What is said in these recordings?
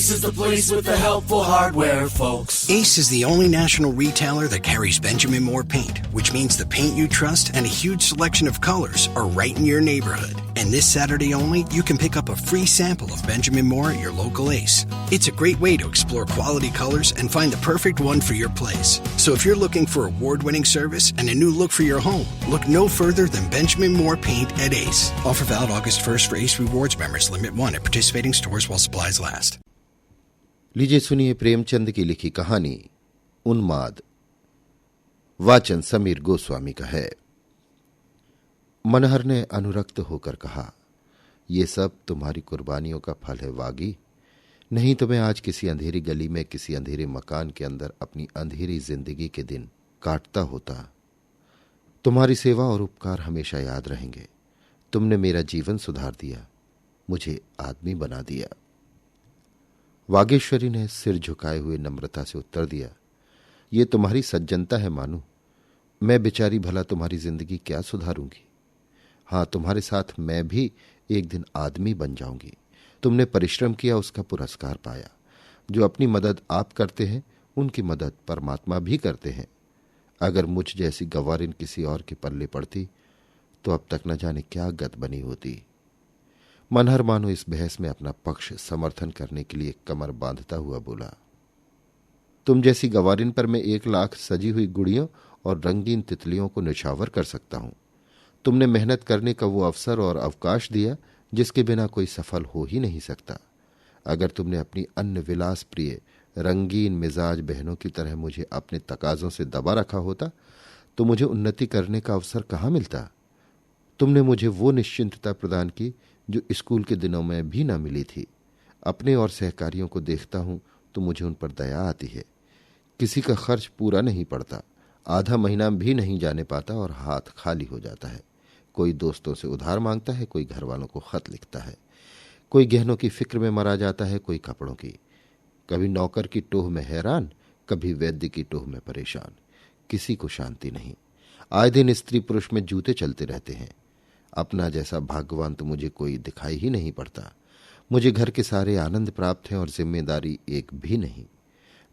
Ace is the place with the helpful hardware, folks. Ace is the only national retailer that carries Benjamin Moore paint, which means the paint you trust and a huge selection of colors are right in your neighborhood. And this Saturday only, you can pick up a free sample of Benjamin Moore at your local Ace. It's a great way to explore quality colors and find the perfect one for your place. So if you're looking for award-winning service and a new look for your home, look no further than Benjamin Moore paint at Ace. Offer valid August 1st for Ace Rewards members. Limit 1 at participating stores while supplies last. लीजिए सुनिए प्रेमचंद की लिखी कहानी उन्माद। वाचन समीर गोस्वामी का है। मनहर ने अनुरक्त होकर कहा, ये सब तुम्हारी कुर्बानियों का फल है वागी। नहीं तो मैं आज किसी अंधेरी गली में किसी अंधेरे मकान के अंदर अपनी अंधेरी जिंदगी के दिन काटता होता। तुम्हारी सेवा और उपकार हमेशा याद रहेंगे। तुमने मेरा जीवन सुधार दिया, मुझे आदमी बना दिया। वागेश्वरी ने सिर झुकाए हुए नम्रता से उत्तर दिया, ये तुम्हारी सज्जनता है मानू। मैं बेचारी भला तुम्हारी जिंदगी क्या सुधारूंगी। हाँ, तुम्हारे साथ मैं भी एक दिन आदमी बन जाऊंगी। तुमने परिश्रम किया, उसका पुरस्कार पाया। जो अपनी मदद आप करते हैं उनकी मदद परमात्मा भी करते हैं। अगर मुझ जैसी गवारिन किसी और के पल्ले पड़ती तो अब तक न जाने क्या गत बनी होती। मनहर मानो इस बहस में अपना पक्ष समर्थन करने के लिए कमर बांधता हुआ बोला, तुम जैसी गवारिन पर मैं 1 लाख सजी हुई गुड़ियों और रंगीन तितलियों को निछावर कर सकता हूं। तुमने मेहनत करने का वो अवसर और अवकाश दिया जिसके बिना कोई सफल हो ही नहीं सकता। अगर तुमने अपनी अन्य विलास प्रिय रंगीन मिजाज बहनों की तरह मुझे अपने तकाजों से दबा रखा होता तो मुझे उन्नति करने का अवसर कहाँ मिलता। तुमने मुझे वो निश्चिंतता प्रदान की जो स्कूल के दिनों में भी न मिली थी। अपने और सहकारियों को देखता हूं तो मुझे उन पर दया आती है। किसी का खर्च पूरा नहीं पड़ता, आधा महीना भी नहीं जाने पाता और हाथ खाली हो जाता है। कोई दोस्तों से उधार मांगता है, कोई घर वालों को खत लिखता है, कोई गहनों की फिक्र में मरा जाता है, कोई कपड़ों की। कभी नौकर की टोह में हैरान, कभी वैद्य की टोह में परेशान। किसी को शांति नहीं। आए दिन स्त्री पुरुष में जूते चलते रहते हैं। अपना जैसा भाग्यवान तो मुझे कोई दिखाई ही नहीं पड़ता। मुझे घर के सारे आनंद प्राप्त हैं और जिम्मेदारी एक भी नहीं।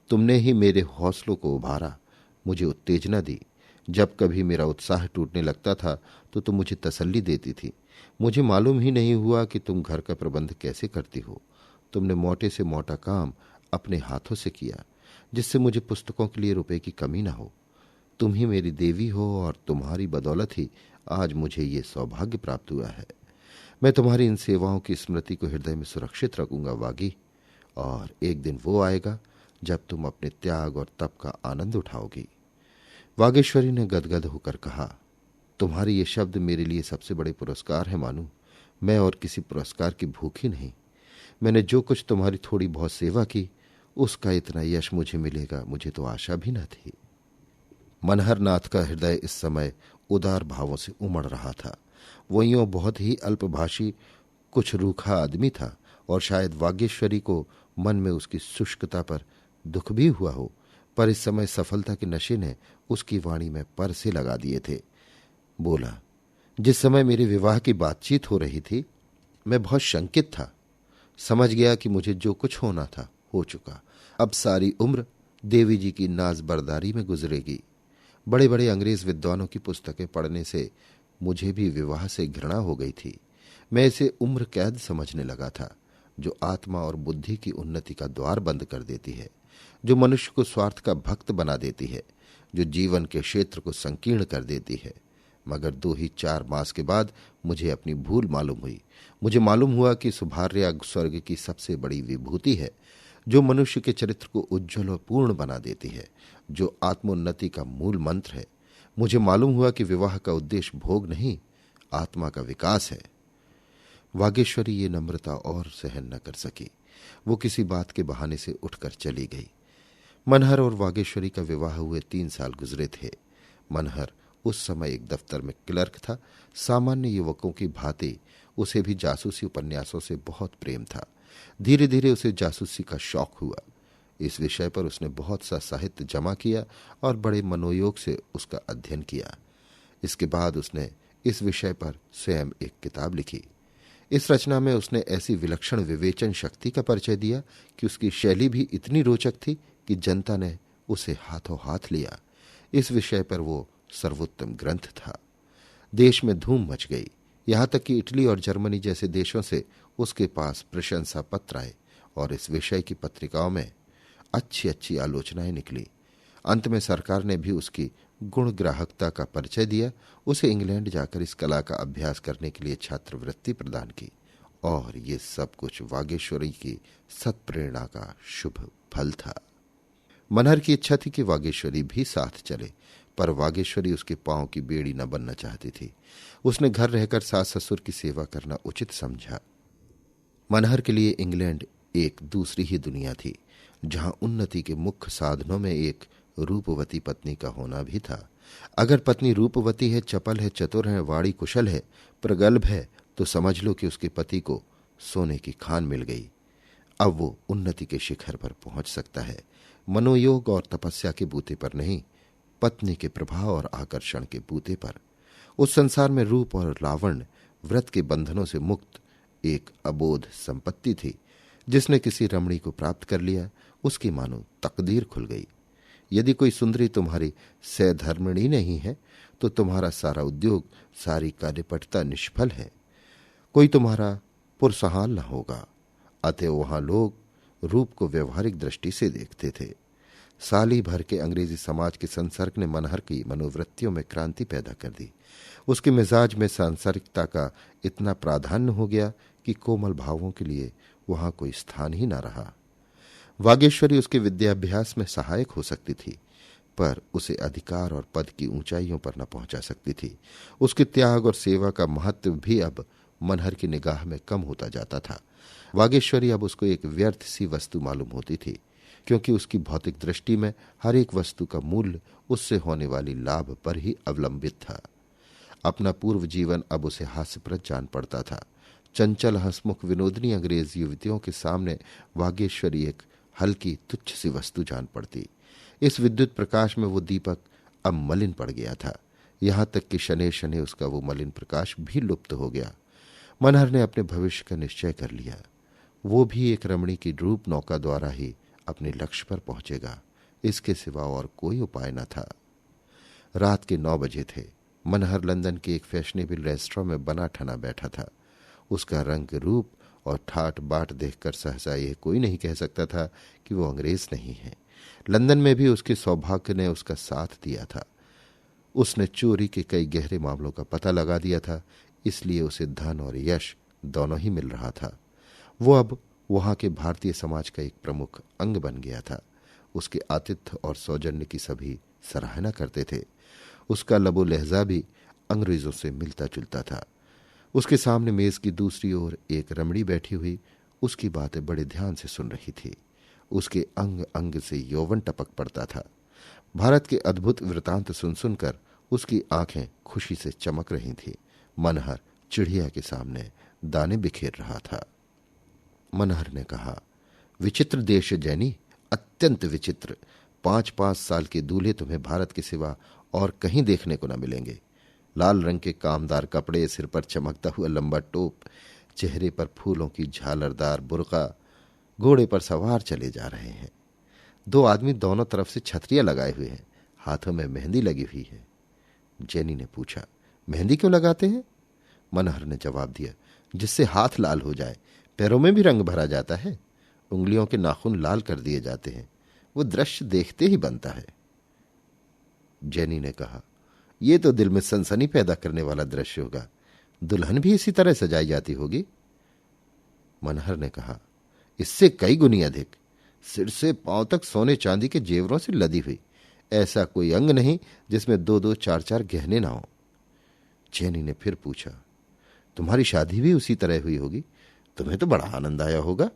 तुमने ही मेरे हौसलों को उभारा, मुझे उत्तेजना दी। जब कभी मेरा उत्साह टूटने लगता था तो तुम मुझे तसल्ली देती थी। मुझे मालूम ही नहीं हुआ कि तुम घर का प्रबंध कैसे करती हो। तुमने मोटे से मोटा काम अपने हाथों से किया जिससे मुझे पुस्तकों के लिए रुपए की कमी न हो। तुम ही मेरी देवी हो और तुम्हारी बदौलत ही आज मुझे ये सौभाग्य प्राप्त हुआ है। मैं तुम्हारी इन सेवाओं की स्मृति को हृदय में सुरक्षित रखूंगा वागी। और एक दिन वो आएगा जब तुम अपने त्याग और तप का आनंद उठाओगी। वागेश्वरी ने गदगद होकर कहा, तुम्हारे ये शब्द मेरे लिए सबसे बड़े पुरस्कार है मानू। मैं और किसी पुरस्कार की भूखी नहीं। मैंने जो कुछ तुम्हारी थोड़ी बहुत सेवा की उसका इतना यश मुझे मिलेगा, मुझे तो आशा भी न थी। मनहर नाथ का हृदय इस समय उदार भावों से उमड़ रहा था। वो यूं बहुत ही अल्पभाषी, कुछ रूखा आदमी था और शायद वागेश्वरी को मन में उसकी शुष्कता पर दुख भी हुआ हो, पर इस समय सफलता के नशे ने उसकी वाणी में पर से लगा दिए थे। बोला, जिस समय मेरे विवाह की बातचीत हो रही थी मैं बहुत शंकित था। समझ गया कि मुझे जो कुछ होना था हो चुका। अब सारी उम्र देवी जी की नाजबरदारी में गुजरेगी। बड़े बड़े अंग्रेज विद्वानों की पुस्तकें पढ़ने से मुझे भी विवाह से घृणा हो गई थी। मैं इसे उम्र कैद समझने लगा था, जो आत्मा और बुद्धि की उन्नति का द्वार बंद कर देती है, जो मनुष्य को स्वार्थ का भक्त बना देती है, जो जीवन के क्षेत्र को संकीर्ण कर देती है। मगर 2 ही 4 मास के बाद मुझे अपनी भूल मालूम हुई। मुझे मालूम हुआ कि सुभार्या स्वर्ग की सबसे बड़ी विभूति है, जो मनुष्य के चरित्र को उज्ज्वल और पूर्ण बना देती है, जो आत्मोन्नति का मूल मंत्र है। मुझे मालूम हुआ कि विवाह का उद्देश्य भोग नहीं, आत्मा का विकास है। वागेश्वरी ये नम्रता और सहन न कर सकी। वो किसी बात के बहाने से उठकर चली गई। मनहर और वागेश्वरी का विवाह हुए 3 साल गुजरे थे। मनहर उस समय एक दफ्तर में क्लर्क था। सामान्य युवकों की भांति उसे भी जासूसी उपन्यासों से बहुत प्रेम था। धीरे धीरे उसे जासूसी का शौक हुआ। इस विषय पर उसने बहुत सा साहित्य जमा किया और बड़े मनोयोग से उसका अध्ययन किया। इसके बाद उसने इस विषय पर स्वयं एक किताब लिखी। इस रचना में उसने ऐसी विलक्षण विवेचन शक्ति का परिचय दिया कि उसकी शैली भी इतनी रोचक थी कि जनता ने उसे हाथों हाथ लिया। इस विषय पर वो सर्वोत्तम ग्रंथ था। देश में धूम मच गई, यहां तक कि इटली और जर्मनी जैसे देशों से उसके पास प्रशंसा पत्र आए और इस विषय की पत्रिकाओं में अच्छी अच्छी आलोचनाएं निकली। अंत में सरकार ने भी उसकी गुणग्राहकता का परिचय दिया। उसे इंग्लैंड जाकर इस कला का अभ्यास करने के लिए छात्रवृत्ति प्रदान की और ये सब कुछ वागीश्वरी की सत्प्रेरणा का शुभ फल था। मनहर की इच्छा थी कि वागीश्वरी भी साथ चले, पर वागीश्वरी उसके पांव की बेड़ी न बनना चाहती थी। उसने घर रहकर सास ससुर की सेवा करना उचित समझा। मनहर के लिए इंग्लैंड एक दूसरी ही दुनिया थी, जहां उन्नति के मुख्य साधनों में एक रूपवती पत्नी का होना भी था। अगर पत्नी रूपवती है, चपल है, चतुर है, वाणी कुशल है, प्रगल्भ है, तो समझ लो कि उसके पति को सोने की खान मिल गई। अब वो उन्नति के शिखर पर पहुंच सकता है, मनोयोग और तपस्या के बूते पर नहीं, पत्नी के प्रभाव और आकर्षण के बूते पर। उस संसार में रूप और लावण्य व्रत के बंधनों से मुक्त एक अबोध संपत्ति थी। जिसने किसी रमणी को प्राप्त कर लिया, उसकी मानो तकदीर खुल गई। यदि कोई सुंदरी तुम्हारी सहधर्मिणी नहीं है, तो तुम्हारा सारा उद्योग, सारी कार्यपटता निष्फल है। कोई तुम्हारा पुरसहाल न होगा। अतः वहां लोग रूप को व्यवहारिक दृष्टि से देखते थे। साली भर के अंग्रेजी समाज के संसर्ग ने मनहर की मनोवृत्तियों में क्रांति पैदा कर दी। उसके मिजाज में सांसारिकता का इतना प्राधान्य हो गया कि कोमल भावों के लिए वहां कोई स्थान ही न रहा। वागीश्वरी उसके विद्याभ्यास में सहायक हो सकती थी, पर उसे अधिकार और पद की ऊंचाइयों पर न पहुंचा सकती थी। उसके त्याग और सेवा का महत्व भी अब मनहर की निगाह में कम होता जाता था। वागीश्वरी अब उसको एक व्यर्थ सी वस्तु मालूम होती थी, क्योंकि उसकी भौतिक दृष्टि में हर एक वस्तु का मूल्य उससे होने वाली लाभ पर ही अवलंबित था। अपना पूर्व जीवन अब उसे हास्यप्रद जान पड़ता था। चंचल, हंसमुख, विनोदनी अंग्रेज युवतियों के सामने वागीश्वरी एक हल्की तुच्छ सी वस्तु जान पड़ती। इस विद्युत प्रकाश में वो दीपक अब मलिन पड़ गया था, यहां तक कि शनै शनै उसका वो मलिन प्रकाश भी लुप्त हो गया। मनहर ने अपने भविष्य का निश्चय कर लिया। वो भी एक रमणी की रूप नौका द्वारा ही अपने लक्ष्य पर पहुंचेगा, इसके सिवा और कोई उपाय न था। रात के 9 बजे थे। मनहर लंदन के एक फैशनेबल रेस्टोरेंट में बना ठना बैठा था। उसका रंग, रूप और ठाट बाट देखकर सहसा यह कोई नहीं कह सकता था कि वो अंग्रेज नहीं है। लंदन में भी उसके सौभाग्य ने उसका साथ दिया था। उसने चोरी के कई गहरे मामलों का पता लगा दिया था, इसलिए उसे धन और यश दोनों ही मिल रहा था। वो अब वहां के भारतीय समाज का एक प्रमुख अंग बन गया था। उसके आतिथ्य और सौजन्य की सभी सराहना करते थे। उसका लबो लहजा भी अंग्रेजों से मिलता जुलता था। उसके सामने मेज की दूसरी ओर एक रमणी बैठी हुई उसकी बातें बड़े ध्यान से सुन रही थी। उसके अंग अंग से यौवन टपक पड़ता था। भारत के अद्भुत वृतांत सुन सुनकर उसकी आंखें खुशी से चमक रही थी। मनहर चिड़िया के सामने दाने बिखेर रहा था। मनहर ने कहा, विचित्र देश जैनी, अत्यंत विचित्र। 5-5 साल के दूल्हे तुम्हें भारत के सिवा और कहीं देखने को न मिलेंगे। लाल रंग के कामदार कपड़े, सिर पर चमकता हुआ लंबा टोप, चेहरे पर फूलों की झालरदार बुर्का, घोड़े पर सवार चले जा रहे हैं। 2 आदमी दोनों तरफ से छतरियां लगाए हुए हैं, हाथों में मेहंदी लगी हुई है। जेनी ने पूछा, मेहंदी क्यों लगाते हैं? मनहर ने जवाब दिया, जिससे हाथ लाल हो जाए। पैरों में भी रंग भरा जाता है, उंगलियों के नाखून लाल कर दिए जाते हैं। वो दृश्य देखते ही बनता है। जेनी ने कहा, यह तो दिल में सनसनी पैदा करने वाला दृश्य होगा। दुल्हन भी इसी तरह सजाई जाती होगी। मनहर ने कहा, इससे कई गुनी अधिक। सिर से पांव तक सोने चांदी के जेवरों से लदी हुई, ऐसा कोई अंग नहीं जिसमें 2-2, 4-4 गहने ना हो। जेनी ने फिर पूछा, तुम्हारी शादी भी उसी तरह हुई होगी, तुम्हें तो बड़ा आनंद आया होगा।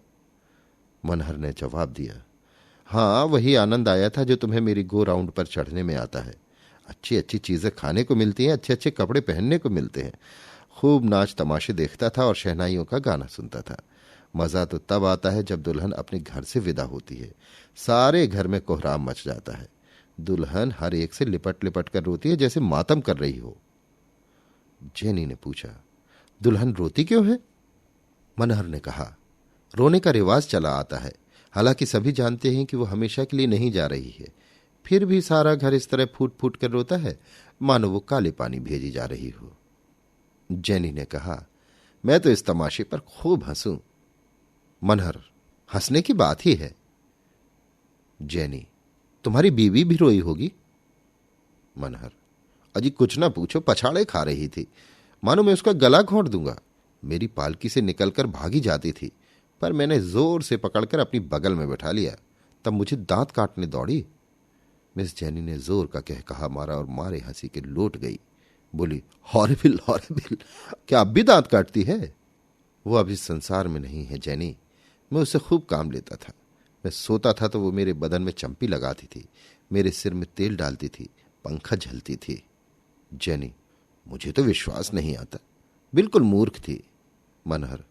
मनहर ने जवाब दिया, हाँ, वही आनंद आया था जो तुम्हें मेरी गो राउंड पर चढ़ने में आता है। अच्छी अच्छी चीजें खाने को मिलती हैं, अच्छे अच्छे कपड़े पहनने को मिलते हैं। खूब नाच तमाशे देखता था और शहनाइयों का गाना सुनता था। मजा तो तब आता है जब दुल्हन अपने घर से विदा होती है। सारे घर में कोहराम मच जाता है। दुल्हन हर एक से लिपट लिपट कर रोती है, जैसे मातम कर रही हो। जेनी ने पूछा, दुल्हन रोती क्यों है? मनहर ने कहा, रोने का रिवाज चला आता है। हालांकि सभी जानते हैं कि वो हमेशा के लिए नहीं जा रही है, फिर भी सारा घर इस तरह फूट फूट कर रोता है मानो वो काले पानी भेजी जा रही हो। जेनी ने कहा, मैं तो इस तमाशे पर खूब हंसूं। मनहर, हंसने की बात ही है। जेनी, तुम्हारी बीवी भी रोई होगी। मनहर, अजी कुछ ना पूछो, पछाड़े खा रही थी, मानो मैं उसका गला घोंट दूंगा। मेरी पालकी से निकलकर भागी जाती थी, पर मैंने जोर से पकड़कर अपनी बगल में बैठा लिया, तब मुझे दांत काटने दौड़ी। मिस जेनी ने जोर का कह कहा मारा और मारे हंसी के लौट गई। बोली, हॉरिबल हॉरिबल, क्या अब भी दांत काटती है? वो अब इस संसार में नहीं है जेनी। मैं उससे खूब काम लेता था। मैं सोता था तो वो मेरे बदन में चंपी लगाती थी, मेरे सिर में तेल डालती थी, पंखा झलती थी। जेनी, मुझे तो विश्वास नहीं आता, बिल्कुल मूर्ख थी। मनहर,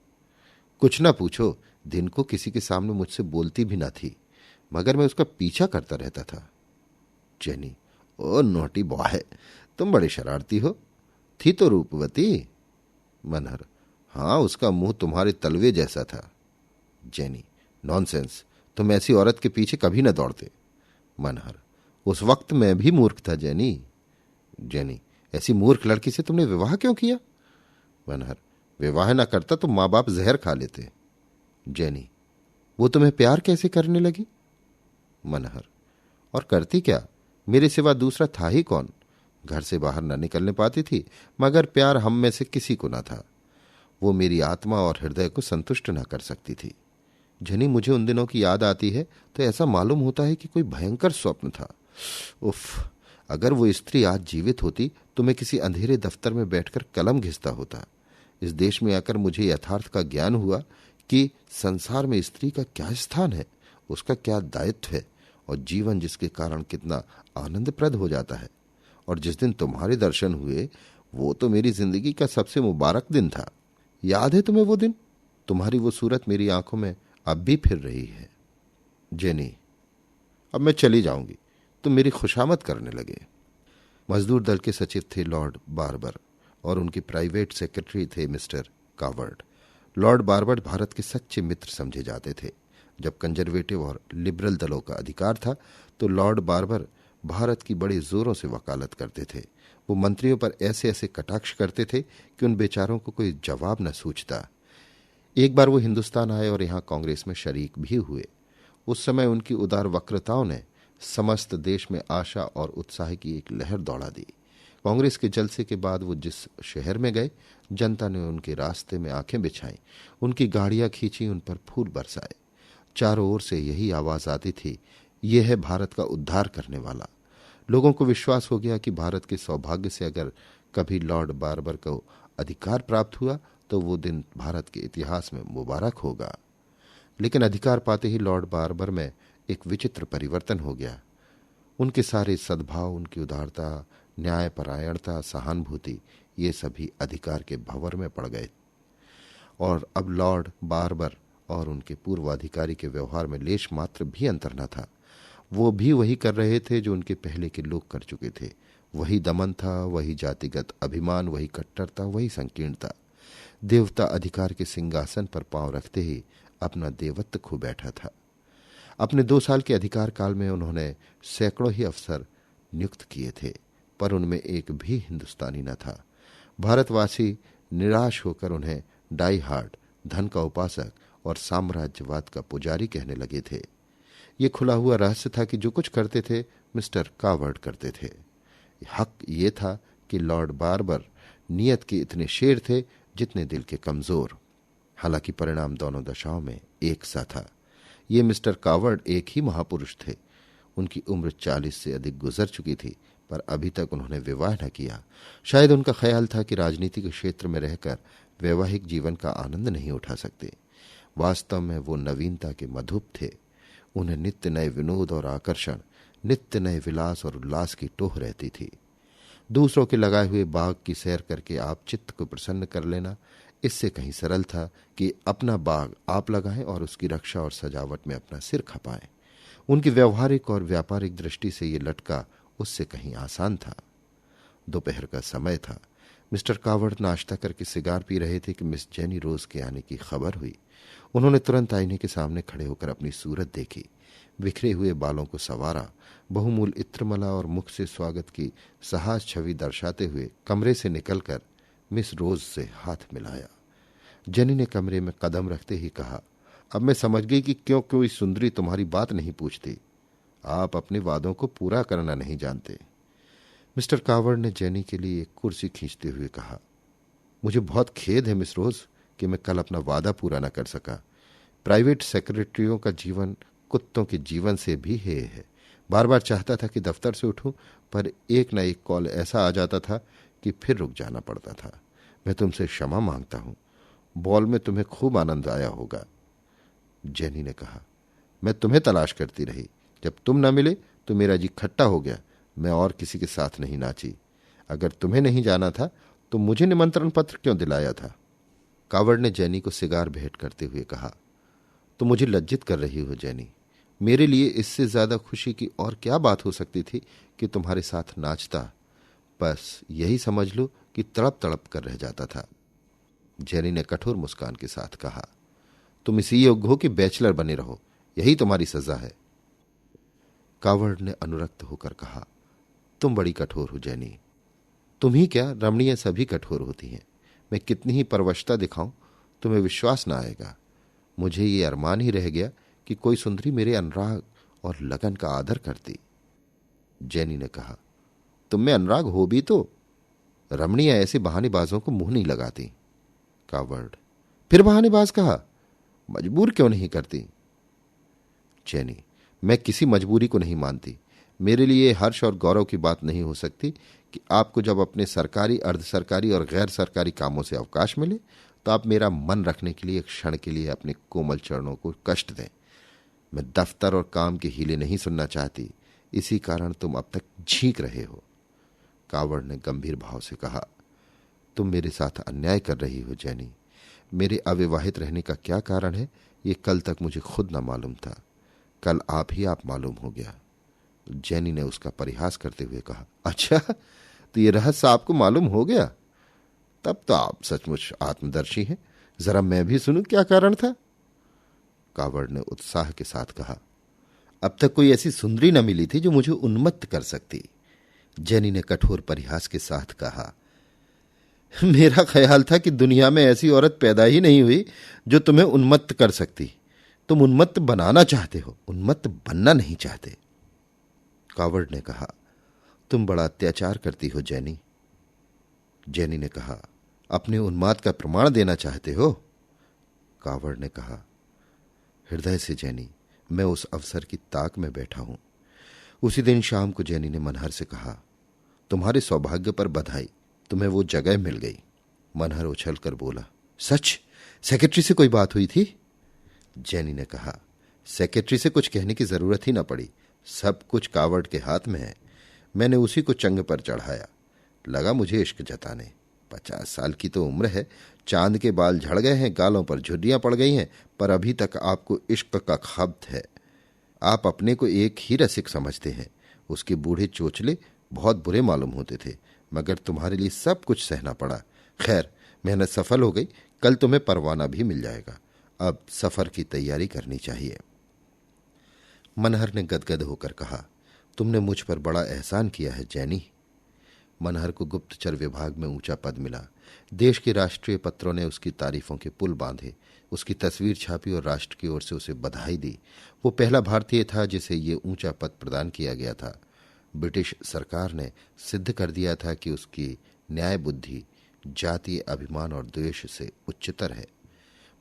कुछ ना पूछो, दिन को किसी के सामने मुझसे बोलती भी ना थी, मगर मैं उसका पीछा करता रहता था। जेनी, ओ नोटी बॉय, तुम बड़े शरारती हो। थी तो रूपवती। मनहर, हां, उसका मुंह तुम्हारे तलवे जैसा था। जेनी, नॉनसेंस, तुम ऐसी औरत के पीछे कभी न दौड़ते। मनहर, उस वक्त मैं भी मूर्ख था जेनी। जेनी, ऐसी मूर्ख लड़की से तुमने विवाह क्यों किया? मनहर, विवाह न करता तो मां बाप जहर खा लेते। जेनी, वो तुम्हें प्यार कैसे करने लगी? मनहर, और करती क्या, मेरे सिवा दूसरा था ही कौन। घर से बाहर न निकलने पाती थी, मगर प्यार हम में से किसी को न था। वो मेरी आत्मा और हृदय को संतुष्ट न कर सकती थी। जनी, मुझे उन दिनों की याद आती है तो ऐसा मालूम होता है कि कोई भयंकर स्वप्न था। उफ, अगर वो स्त्री आज जीवित होती तो मैं किसी अंधेरे दफ्तर में बैठकर कलम घिसता होता। इस देश में आकर मुझे यथार्थ का ज्ञान हुआ कि संसार में स्त्री का क्या स्थान है, उसका क्या दायित्व है, और जीवन जिसके कारण कितना आनंदप्रद हो जाता है। और जिस दिन तुम्हारे दर्शन हुए वो तो मेरी जिंदगी का सबसे मुबारक दिन था। याद है तुम्हें वो दिन? तुम्हारी वो सूरत मेरी आंखों में अब भी फिर रही है। जेनी, अब मैं चली जाऊंगी, तुम मेरी खुशामद करने लगे। मजदूर दल के सचिव थे लॉर्ड बार्बर और उनके प्राइवेट सेक्रेटरी थे mister coward. Lord barber Bharat के सच्चे मित्र समझे जाते थे। जब कंजर्वेटिव और लिबरल दलों का अधिकार था तो लॉर्ड बार्बर भारत की बड़े जोरों से वकालत करते थे। वो मंत्रियों पर ऐसे ऐसे कटाक्ष करते थे कि उन बेचारों को कोई जवाब न सूझता। एक बार वो हिंदुस्तान आए और यहाँ कांग्रेस में शरीक भी हुए। उस समय उनकी उदार वक्रताओं ने समस्त देश में आशा और उत्साह की एक लहर दौड़ा दी। कांग्रेस के जलसे के बाद वो जिस शहर में गए, जनता ने उनके रास्ते में आंखें बिछाई, उनकी गाड़ियां खींची, उन पर फूल बरसाए। चारों ओर से यही आवाज आती थी, ये है भारत का उद्धार करने वाला। लोगों को विश्वास हो गया कि भारत के सौभाग्य से अगर कभी लॉर्ड बार्बर को अधिकार प्राप्त हुआ तो वो दिन भारत के इतिहास में मुबारक होगा। लेकिन अधिकार पाते ही लॉर्ड बार्बर में एक विचित्र परिवर्तन हो गया। उनके सारे सद्भाव, उनकी उदारता, न्यायपरायणता, सहानुभूति, ये सभी अधिकार के भंवर में पड़ गए और अब लॉर्ड बार्बर और उनके पूर्वाधिकारी के व्यवहार में लेश मात्र भी अंतर न था। वो भी वही कर रहे थे जो उनके पहले के लोग कर चुके थे। वही दमन था, वही जातिगत अभिमान, वही कट्टरता, वही संकीर्णता। देवता अधिकार के सिंहासन पर पांव रखते ही अपना देवत्व खो बैठा था। अपने 2 साल के अधिकार काल में उन्होंने सैकड़ों ही अफसर नियुक्त किए थे, पर उनमें एक भी हिंदुस्तानी न था। भारतवासी निराश होकर उन्हें डाई हार्ड, धन का उपासक और साम्राज्यवाद का पुजारी कहने लगे थे। ये खुला हुआ रहस्य था कि जो कुछ करते थे मिस्टर कावर्ड करते थे। हक ये था कि लॉर्ड बार्बर नियत के इतने शेर थे जितने दिल के कमजोर। हालांकि परिणाम दोनों दशाओं में एक सा था। ये मिस्टर कावर्ड एक ही महापुरुष थे। उनकी उम्र 40 से अधिक गुजर चुकी थी, पर अभी तक उन्होंने विवाह न किया। शायद उनका ख्याल था कि राजनीति के क्षेत्र में रहकर वैवाहिक जीवन का आनंद नहीं उठा सकते। वास्तव में वो नवीनता के मधुप थे। उन्हें नित्य नए विनोद और आकर्षण, नित्य नए विलास और उल्लास की टोह रहती थी। दूसरों के लगाए हुए बाग की सैर करके आप चित्त को प्रसन्न कर लेना, इससे कहीं सरल था कि अपना बाग आप लगाएं और उसकी रक्षा और सजावट में अपना सिर खपाएं। उनकी व्यवहारिक और व्यापारिक दृष्टि से ये लटका उससे कहीं आसान था। दोपहर का समय था। मिस्टर कावर्ड नाश्ता करके सिगार पी रहे थे कि मिस जेनी रोज के आने की खबर हुई। उन्होंने तुरंत आईने के सामने खड़े होकर अपनी सूरत देखी, बिखरे हुए बालों को संवारा, बहुमूल इत्रमला और मुख से स्वागत की सहाज छवि दर्शाते हुए कमरे से निकलकर मिस रोज से हाथ मिलाया। जेनी ने कमरे में कदम रखते ही कहा, अब मैं समझ गई कि क्यों कोई सुंदरी तुम्हारी बात नहीं पूछती। आप अपने वादों को पूरा करना नहीं जानते। मिस्टर कावर्ड ने जेनी के लिए एक कुर्सी खींचते हुए कहा, मुझे बहुत खेद है मिस रोज कि मैं कल अपना वादा पूरा न कर सका। प्राइवेट सेक्रेटरियों का जीवन कुत्तों के जीवन से भी है। बार बार चाहता था कि दफ्तर से उठूं, पर एक न एक कॉल ऐसा आ जाता था कि फिर रुक जाना पड़ता था। मैं तुमसे क्षमा मांगता हूं। बॉल में तुम्हें खूब आनंद आया होगा। जेनी ने कहा, मैं तुम्हें तलाश करती रही। जब तुम न मिले तो मेरा जी खट्टा हो गया। मैं और किसी के साथ नहीं नाची। अगर तुम्हें नहीं जाना था तो मुझे निमंत्रण पत्र क्यों दिलाया था? कावर्ड ने जेनी को सिगार भेंट करते हुए कहा, तो मुझे लज्जित कर रही हो जेनी। मेरे लिए इससे ज्यादा खुशी की और क्या बात हो सकती थी कि तुम्हारे साथ नाचता। बस यही समझ लो कि तड़प तड़प कर रह जाता था। जेनी ने कठोर मुस्कान के साथ कहा, तुम इसी योग्य हो कि बैचलर बने रहो, यही तुम्हारी सजा है। कावर्ड ने अनुरक्त होकर कहा, तुम बड़ी कठोर हो जेनी। तुम ही क्या, रमणीय सभी कठोर होती हैं। मैं कितनी ही परवशता दिखाऊं तुम्हें विश्वास ना आएगा। मुझे ये अरमान ही रह गया कि कोई सुंदरी मेरे अनुराग और लगन का आदर करती। जेनी ने कहा, तुम में अनुराग हो भी तो रमणीय ऐसे बहानेबाजों को मुंह नहीं लगाती। कावर्ड, फिर बहानेबाज कहा, मजबूर क्यों नहीं करती? जेनी, मैं किसी मजबूरी को नहीं मानती। मेरे लिए हर्ष और गौरव की बात नहीं हो सकती कि आपको जब अपने सरकारी, अर्ध सरकारी और गैर सरकारी कामों से अवकाश मिले तो आप मेरा मन रखने के लिए एक क्षण के लिए अपने कोमल चरणों को कष्ट दें। मैं दफ्तर और काम के हीले नहीं सुनना चाहती, इसी कारण तुम अब तक झींक रहे हो। कावर्ड ने गंभीर भाव से कहा, तुम मेरे साथ अन्याय कर रही हो जेनी। मेरे अविवाहित रहने का क्या कारण है ये कल तक मुझे खुद न मालूम था। कल आप ही आप मालूम हो गया। जेनी ने उसका परिहास करते हुए कहा, अच्छा तो ये रहस्य आपको मालूम हो गया? तब तो आप सचमुच आत्मदर्शी हैं। जरा मैं भी सुनूं क्या कारण था? कावर्ड ने उत्साह के साथ कहा, अब तक कोई ऐसी सुंदरी न मिली थी जो मुझे उन्मत्त कर सकती। जेनी ने कठोर परिहास के साथ कहा, मेरा ख्याल था कि दुनिया में ऐसी औरत पैदा ही नहीं हुई जो तुम्हें उन्मत्त कर सकती। तुम उन्मत्त बनाना चाहते हो, उन्मत्त बनना नहीं चाहते। कावर्ड ने कहा, तुम बड़ा अत्याचार करती हो जेनी। जेनी ने कहा, अपने उन्माद का प्रमाण देना चाहते हो? कावर्ड ने कहा, हृदय से जेनी, मैं उस अवसर की ताक में बैठा हूं। उसी दिन शाम को जेनी ने मनहर से कहा, तुम्हारे सौभाग्य पर बधाई, तुम्हें वो जगह मिल गई। मनहर उछलकर बोला, सच? सेक्रेटरी से कोई बात हुई थी? जेनी ने कहा, सेक्रेटरी से कुछ कहने की जरूरत ही ना पड़ी। सब कुछ कावर्ड के हाथ में है। मैंने उसी को चंग पर चढ़ाया। लगा मुझे इश्क जताने। 50 साल की तो उम्र है, चांद के बाल झड़ गए हैं, गालों पर झुर्रियां पड़ गई हैं, पर अभी तक आपको इश्क का खब्त है। आप अपने को एक ही रसिक समझते हैं। उसके बूढ़े चोचले बहुत बुरे मालूम होते थे, मगर तुम्हारे लिए सब कुछ सहना पड़ा। खैर, मेहनत सफल हो गई। कल तुम्हें परवाना भी मिल जाएगा। अब सफर की तैयारी करनी चाहिए। मनहर ने गदगद होकर कहा, तुमने मुझ पर बड़ा एहसान किया है जेनी। मनहर को गुप्तचर विभाग में ऊंचा पद मिला। देश के राष्ट्रीय पत्रों ने उसकी तारीफों के पुल बांधे, उसकी तस्वीर छापी और राष्ट्र की ओर से उसे बधाई दी। वो पहला भारतीय था जिसे ये ऊंचा पद प्रदान किया गया था। ब्रिटिश सरकार ने सिद्ध कर दिया था कि उसकी न्याय बुद्धि जातीय अभिमान और द्वेष से उच्चतर है।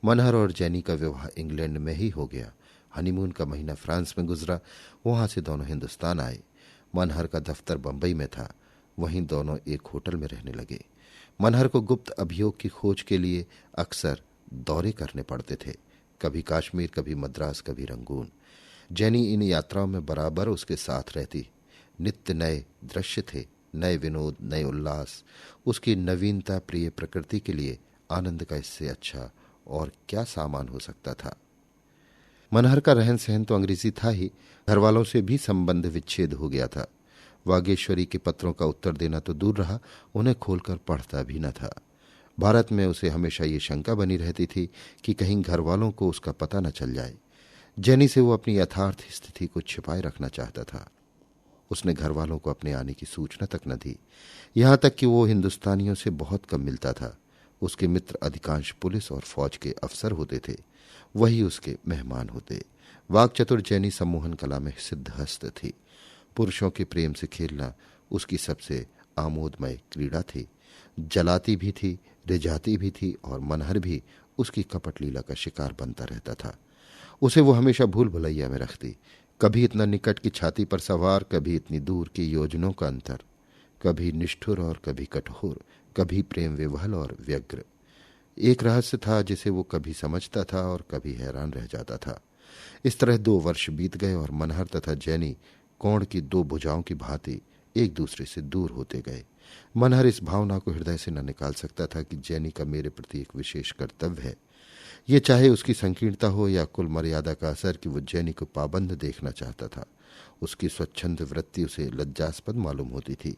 मनहर और जेनी का विवाह इंग्लैंड में ही हो गया। हनीमून का महीना फ्रांस में गुजरा। वहां से दोनों हिंदुस्तान आए। मनहर का दफ्तर बंबई में था। वहीं दोनों एक होटल में रहने लगे। मनहर को गुप्त अभियोग की खोज के लिए अक्सर दौरे करने पड़ते थे, कभी कश्मीर, कभी मद्रास, कभी रंगून। जेनी इन यात्राओं में बराबर उसके साथ रहती। नित्य नए दृश्य थे, नए विनोद, नए उल्लास। उसकी नवीनता प्रिय प्रकृति के लिए आनंद का इससे अच्छा और क्या सामान हो सकता था। मनहर का रहन सहन तो अंग्रेजी था ही, घर वालों से भी संबंध विच्छेद हो गया था। वागेश्वरी के पत्रों का उत्तर देना तो दूर रहा, उन्हें खोलकर पढ़ता भी न था। भारत में उसे हमेशा ये शंका बनी रहती थी कि कहीं घर वालों को उसका पता न चल जाए। जेनी से वो अपनी यथार्थ स्थिति को छिपाए रखना चाहता था। उसने घर वालों को अपने आने की सूचना तक न दी, यहां तक कि वो हिंदुस्तानियों से बहुत कम मिलता था। उसके मित्र अधिकांश पुलिस और फौज के अफसर होते थे, वही उसके मेहमान होते। वाक्चतुर जेनी सम्मोहन कला में सिद्धहस्त थी। पुरुषों के प्रेम से खेलना उसकी सबसे आमोदमय क्रीड़ा थी। जलाती भी थी, रिझाती भी थी, और मनहर भी उसकी कपट लीला का शिकार बनता रहता था। उसे वो हमेशा भूल भुलैया में रखती, कभी इतना निकट की छाती पर सवार, कभी इतनी दूर की योजनों का अंतर, कभी निष्ठुर और कभी कठोर, कभी प्रेम विवहल और व्यग्र। एक रहस्य था जिसे वो कभी समझता था और कभी हैरान रह जाता था। इस तरह 2 वर्ष बीत गए और मनहर तथा जैनी कोण की 2 भुजाओं की भांति एक दूसरे से दूर होते गए। मनहर इस भावना को हृदय से न निकाल सकता था कि जैनी का मेरे प्रति एक विशेष कर्तव्य है। ये चाहे उसकी संकीर्णता हो या कुल मर्यादा का असर कि वो जैनी को पाबंद देखना चाहता था। उसकी स्वच्छंद वृत्ति उसे लज्जास्पद मालूम होती थी।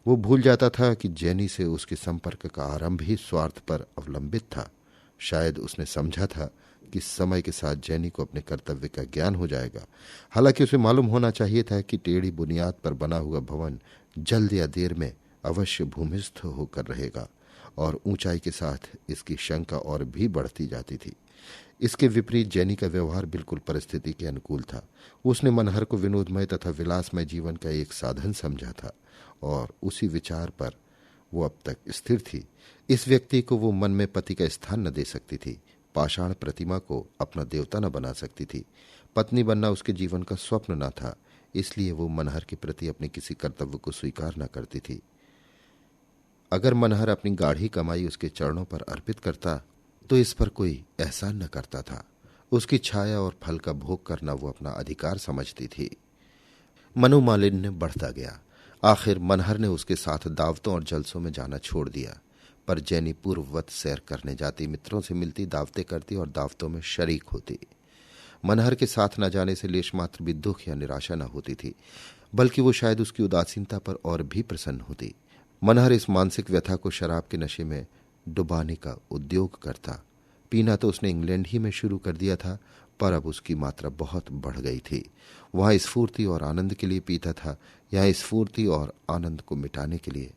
वो भूल जाता था कि जैनी से उसके संपर्क का आरंभ ही स्वार्थ पर अवलंबित था। शायद उसने समझा था कि समय के साथ जैनी को अपने कर्तव्य का ज्ञान हो जाएगा। हालांकि उसे मालूम होना चाहिए था कि टेढ़ी बुनियाद पर बना हुआ भवन जल्द या देर में अवश्य भूमिस्थ होकर रहेगा, और ऊंचाई के साथ इसकी शंका और भी बढ़ती जाती थी। इसके विपरीत जैनी का व्यवहार बिल्कुल परिस्थिति के अनुकूल था। उसने मनहर को विनोदमय तथा विलासमय जीवन का एक साधन समझा था, और उसी विचार पर वो अब तक स्थिर थी। इस व्यक्ति को वो मन में पति का स्थान न दे सकती थी, पाषाण प्रतिमा को अपना देवता न बना सकती थी। पत्नी बनना उसके जीवन का स्वप्न न था, इसलिए वो मनहर के प्रति अपने किसी कर्तव्य को स्वीकार न करती थी। अगर मनहर अपनी गाढ़ी कमाई उसके चरणों पर अर्पित करता तो इस पर कोई एहसान न करता था। उसकी छाया और फल का भोग करना वो अपना अधिकार समझती थी। मनोमालिन्य बढ़ता गया। आखिर मनहर ने उसके साथ दावतों और जलसों में जाना छोड़ दिया, पर जैनी पूर्ववत सैर करने जाती, मित्रों से मिलती, दावतें करती और दावतों में शरीक होती। मनहर के साथ न जाने से लेश मात्र भी दुख या निराशा न होती थी, बल्कि वो शायद उसकी उदासीनता पर और भी प्रसन्न होती। मनहर इस मानसिक व्यथा को शराब के नशे में डुबाने का उद्योग करता। पीना तो उसने इंग्लैंड ही में शुरू कर दिया था, पर अब उसकी मात्रा बहुत बढ़ गई थी। वहां स्फूर्ति और आनंद के लिए पीता था, यहाँ स्फूर्ति और आनंद को मिटाने के लिए।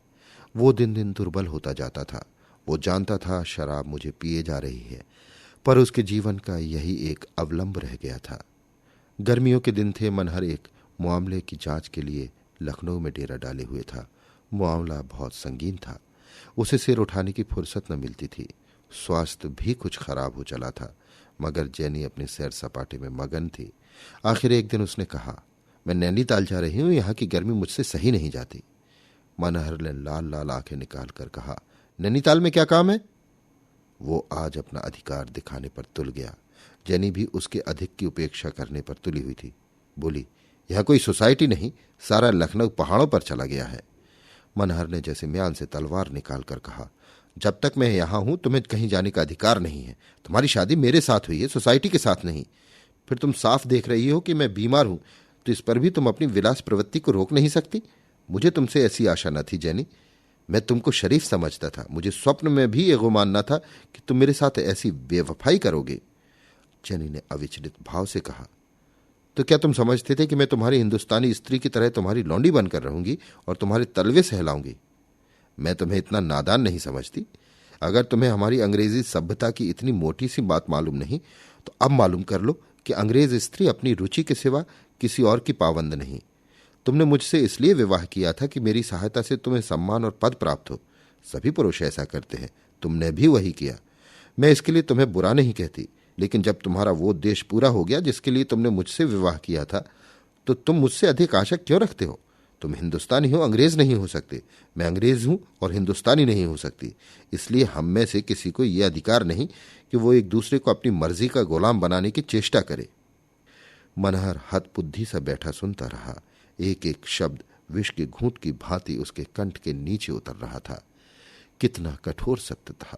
वो दिन दिन दुर्बल होता जाता था। वो जानता था शराब मुझे पिए जा रही है, पर उसके जीवन का यही एक अवलंब रह गया था। गर्मियों के दिन थे। मनहर एक मामले की जांच के लिए लखनऊ में डेरा डाले हुए था। मामला बहुत संगीन था। उसे सिर उठाने की फुर्सत न मिलती थी। स्वास्थ्य भी कुछ खराब हो चला था, मगर जैनी अपने सैर सपाटे में मगन थी। आखिर एक दिन उसने कहा, मैं नैनीताल जा रही हूं, यहाँ की गर्मी मुझसे सही नहीं जाती। मनहर ने लाल लाल आंखें निकाल कर कहा, नैनीताल में क्या काम है? वो आज अपना अधिकार दिखाने पर तुल गया। जैनी भी उसके अधिक की उपेक्षा करने पर तुली हुई थी। बोली, यह कोई सोसाइटी नहीं, सारा लखनऊ पहाड़ों पर चला गया है। मनहर ने जैसे म्यान से तलवार निकालकर कहा, जब तक मैं यहां हूं तुम्हें कहीं जाने का अधिकार नहीं है। तुम्हारी शादी मेरे साथ हुई है, सोसाइटी के साथ नहीं। फिर तुम साफ देख रही हो कि मैं बीमार हूं, तो इस पर भी तुम अपनी विलास प्रवृत्ति को रोक नहीं सकती। मुझे तुमसे ऐसी आशा न थी जैनी। मैं तुमको शरीफ समझता था। मुझे स्वप्न में भी ये गुमान न था कि तुम मेरे साथ ऐसी बेवफाई करोगे। जैनी ने अविचलित भाव से कहा, तो क्या तुम समझते थे कि मैं तुम्हारी हिंदुस्तानी स्त्री की तरह तुम्हारी लौंडी बनकर रहूंगी और तुम्हारे तलवे सहलाऊंगी? मैं तुम्हें इतना नादान नहीं समझती। अगर तुम्हें हमारी अंग्रेजी सभ्यता की इतनी मोटी सी बात मालूम नहीं, तो अब मालूम कर लो कि अंग्रेज स्त्री अपनी रुचि के सिवा किसी और की पाबंद नहीं। तुमने मुझसे इसलिए विवाह किया था कि मेरी सहायता से तुम्हें सम्मान और पद प्राप्त हो। सभी पुरुष ऐसा करते हैं, तुमने भी वही किया। मैं इसके लिए तुम्हें बुरा नहीं कहती, लेकिन जब तुम्हारा वो देश पूरा हो गया जिसके लिए तुमने मुझसे विवाह किया था, तो तुम मुझसे अधिक आशा क्यों रखते हो? तुम हिंदुस्तानी हो, अंग्रेज नहीं हो सकते। मैं अंग्रेज हूं और हिंदुस्तानी नहीं हो सकती। इसलिए हम में से किसी को यह अधिकार नहीं कि वो एक दूसरे को अपनी मर्जी का गुलाम बनाने की चेष्टा करे। मनहर हतबुद्धि सा बैठा सुनता रहा। एक एक शब्द विष के घूंट की भांति उसके कंठ के नीचे उतर रहा था। कितना कठोर सत्य था।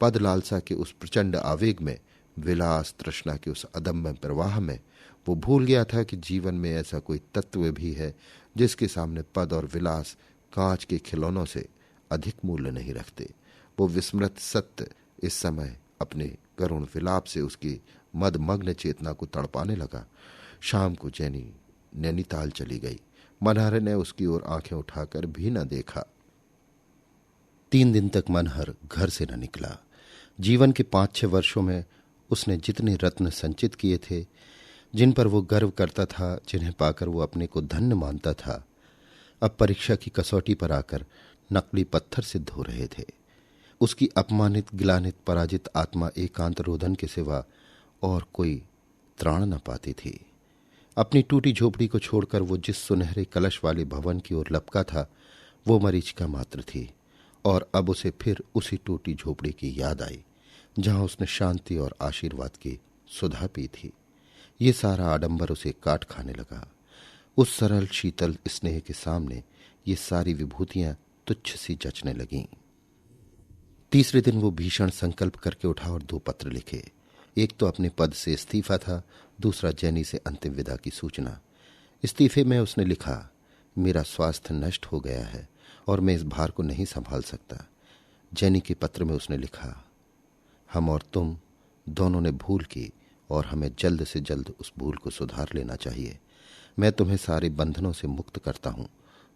पद लालसा के उस प्रचंड आवेग में, विलास तृष्णा के उस अदम्य प्रवाह में वो भूल गया था कि जीवन में ऐसा कोई तत्व भी है जिसके सामने पद और विलास कांच के खिलौनों से अधिक मूल्य नहीं रखते। वो विस्मृत सत्य इस समय अपने करुण विलाप से उसकी मदमग्न चेतना को तड़पाने लगा। शाम को जेनी नैनीताल चली गई। मनहर ने उसकी ओर आंखें उठाकर भी न देखा। 3 दिन तक मनहर घर से न निकला। जीवन के 5-6 वर्षों में उसने जितने रत्न संचित किए थे, जिन पर वो गर्व करता था, जिन्हें पाकर वो अपने को धन्य मानता था, अब परीक्षा की कसौटी पर आकर नकली पत्थर सिद्ध हो रहे थे। उसकी अपमानित, गिलानित, पराजित आत्मा एकांत रोदन के सिवा और कोई त्राण न पाती थी। अपनी टूटी झोपड़ी को छोड़कर वो जिस सुनहरे कलश वाले भवन की ओर लपका था, वो मरीचिका मात्र थी। और अब उसे फिर उसी टूटी झोपड़ी की याद आई जहां उसने शांति और आशीर्वाद की सुधा पी थी। ये सारा आडंबर उसे काट खाने लगा। उस सरल शीतल स्नेह के सामने ये सारी विभूतियां तुच्छ सी जचने लगीं। तीसरे दिन वो भीषण संकल्प करके उठा और 2 पत्र लिखे। एक तो अपने पद से इस्तीफा था, दूसरा जेनी से अंतिम विदा की सूचना। इस्तीफे में उसने लिखा, मेरा स्वास्थ्य नष्ट हो गया है और मैं इस भार को नहीं संभाल सकता। जेनी के पत्र में उसने लिखा, हम और तुम दोनों ने भूल की और हमें जल्द से जल्द उस भूल को सुधार लेना चाहिए। मैं तुम्हें सारे बंधनों से मुक्त करता हूं,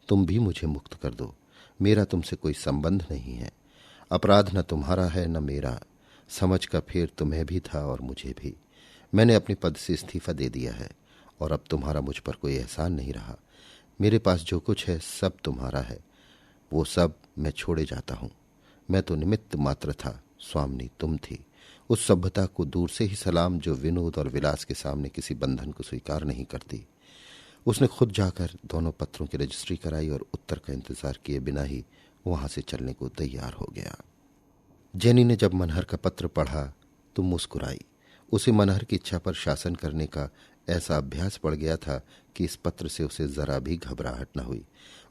तुम भी मुझे मुक्त कर दो। मेरा तुमसे कोई संबंध नहीं है। अपराध न तुम्हारा है न मेरा। समझ का फेर तुम्हें भी था और मुझे भी। मैंने अपने पद से इस्तीफा दे दिया है और अब तुम्हारा मुझ पर कोई एहसान नहीं रहा। मेरे पास जो कुछ है सब तुम्हारा है, वो सब मैं छोड़े जाता हूं। मैं तो निमित्त मात्र था, स्वामिनी तुम थी। उस सभ्यता को दूर से ही सलाम जो विनोद और विलास के सामने किसी बंधन को स्वीकार नहीं करती। उसने खुद जाकर दोनों पत्रों की रजिस्ट्री कराई और उत्तर का इंतजार किए बिना ही वहां से चलने को तैयार हो गया। जेनी ने जब मनहर का पत्र पढ़ा तो मुस्कुराई। उसे मनहर की इच्छा पर शासन करने का ऐसा अभ्यास पड़ गया था कि इस पत्र से उसे जरा भी घबराहट न हुई।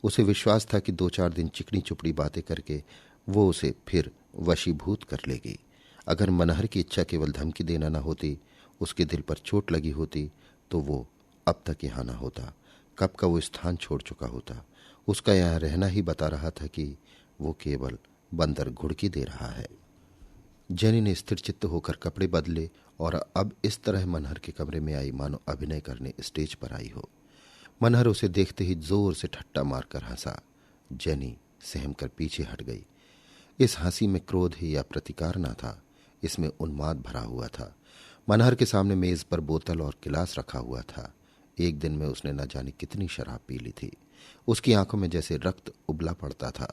उसे विश्वास था कि 2-4 दिन चिकनी चुपड़ी बातें करके वो उसे फिर वशीभूत कर लेगी। अगर मनहर की इच्छा केवल धमकी देना न होती, उसके दिल पर चोट लगी होती, तो वो अब तक यहाँ न होता। कब का वो स्थान छोड़ चुका होता। उसका यहाँ रहना ही बता रहा था कि वो केवल बंदर घुड़की दे रहा है। जेनी ने स्थिर चित्त होकर कपड़े बदले और अब इस तरह मनहर के कमरे में आई मानो अभिनय करने स्टेज पर आई हो। मनहर उसे देखते ही जोर से ठट्टा मारकर हंसा। जेनी सहम कर पीछे हट गई। इस हंसी में क्रोध या प्रतिकार न था, इसमें उन्माद भरा हुआ था। मनहर के सामने मेज पर बोतल और गिलास रखा हुआ था। एक दिन में उसने न जाने कितनी शराब पी ली थी। उसकी आंखों में जैसे रक्त उबला पड़ता था।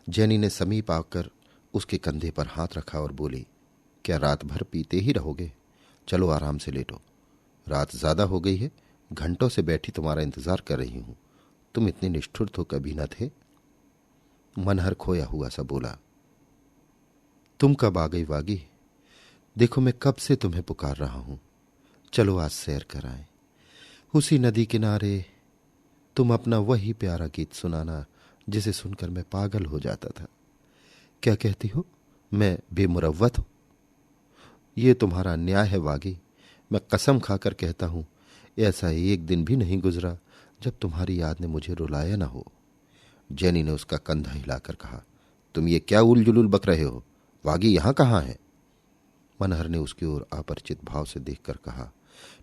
जेनी ने समीप आकर उसके कंधे पर हाथ रखा और बोली, क्या रात भर पीते ही रहोगे? चलो आराम से लेटो। रात ज्यादा हो गई है, घंटों से बैठी तुम्हारा इंतजार कर रही हूं। तुम इतने निष्ठुर तो कभी न थे। मनहर खोया हुआ सा बोला, तुम कब आ गई वागी? देखो मैं कब से तुम्हें पुकार रहा हूं। चलो आज सैर कराएं। उसी नदी किनारे तुम अपना वही प्यारा गीत सुनाना जिसे सुनकर मैं पागल हो जाता था। क्या कहती हो, मैं बेमुरव्वत हूं? ये तुम्हारा अन्याय है वागी। मैं कसम खाकर कहता हूं, ऐसा एक दिन भी नहीं गुजरा जब तुम्हारी याद ने मुझे रुलाया ना हो। जेनी ने उसका कंधा हिलाकर कहा, तुम ये क्या उल जुलूल बक रहे हो? वागी यहां कहां है? मनहर ने उसकी ओर अपरिचित भाव से देखकर कहा,